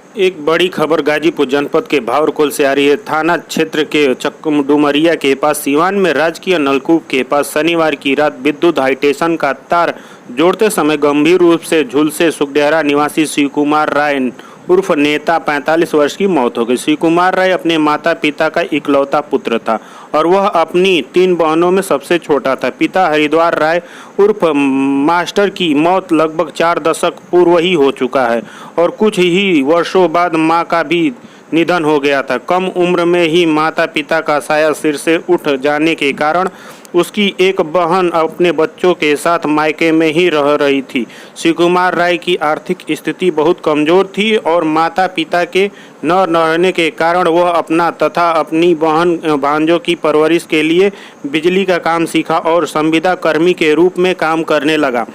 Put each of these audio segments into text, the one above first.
एक बड़ी खबर गाजीपुर जनपद के भावरकुल से आ रही है। थाना क्षेत्र के चकडुमरिया के पास सीवान में राजकीय नलकूप के पास शनिवार की रात विद्युत हाईटेंशन का तार जोड़ते समय गंभीर रूप से झुलसे सुखडेहरा निवासी शिव कुमार राय उर्फ नेता 45 वर्ष की मौत हो गई। शिव कुमार राय अपने माता पिता का इकलौता पुत्र था और वह अपनी 3 बहनों में सबसे छोटा था। पिता हरिद्वार राय उर्फ मास्टर की मौत लगभग 4 दशक पूर्व ही हो चुका है और कुछ ही वर्षों बाद मां का भी निधन हो गया था। कम उम्र में ही माता पिता का साया सिर से उठ जाने के कारण उसकी एक बहन अपने बच्चों के साथ मायके में ही रह रही थी। शिव कुमार राय की आर्थिक स्थिति बहुत कमज़ोर थी और माता पिता के न रहने के कारण वह अपना तथा अपनी बहन भांजों की परवरिश के लिए बिजली का काम सीखा और संविदा कर्मी के रूप में काम करने लगा।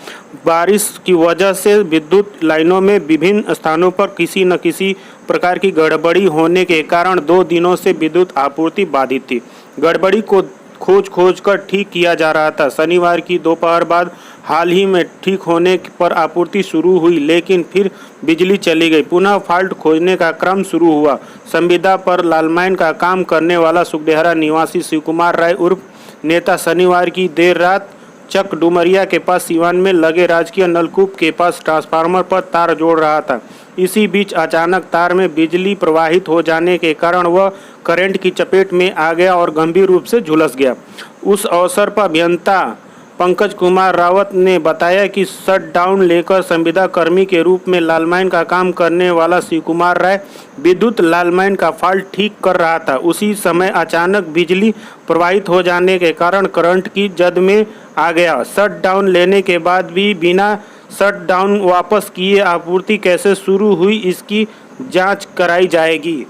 बारिश की वजह से विद्युत लाइनों में विभिन्न स्थानों पर किसी न किसी प्रकार की गड़बड़ी होने के कारण 2 दिनों से विद्युत आपूर्ति बाधित थी। गड़बड़ी को खोज कर ठीक किया जा रहा था। शनिवार की दोपहर बाद हाल ही में ठीक होने पर आपूर्ति शुरू हुई, लेकिन फिर बिजली चली गई। पुनः फॉल्ट खोजने का क्रम शुरू हुआ। संविदा पर लालमाइन का काम करने वाला सुखडेहरा निवासी शिव कुमार राय उर्फ नेता शनिवार की देर रात चकडुमरिया के पास सीवान में लगे राजकीय नलकूप के पास ट्रांसफार्मर पर तार जोड़ रहा था। इसी बीच अचानक तार में बिजली प्रवाहित हो जाने के कारण वह करंट की चपेट में आ गया और गंभीर रूप से झुलस गया। उस अवसर पर अभियंता पंकज कुमार रावत ने बताया कि शटडाउन लेकर संविदा कर्मी के रूप में लालमाइन का काम करने वाला शिव कुमार राय विद्युत लालमाइन का फॉल्ट ठीक कर रहा था। उसी समय अचानक बिजली प्रवाहित हो जाने के कारण करंट की जद में आ गया। शटडाउन लेने के बाद भी बिना शटडाउन वापस किए आपूर्ति कैसे शुरू हुई, इसकी जांच कराई जाएगी।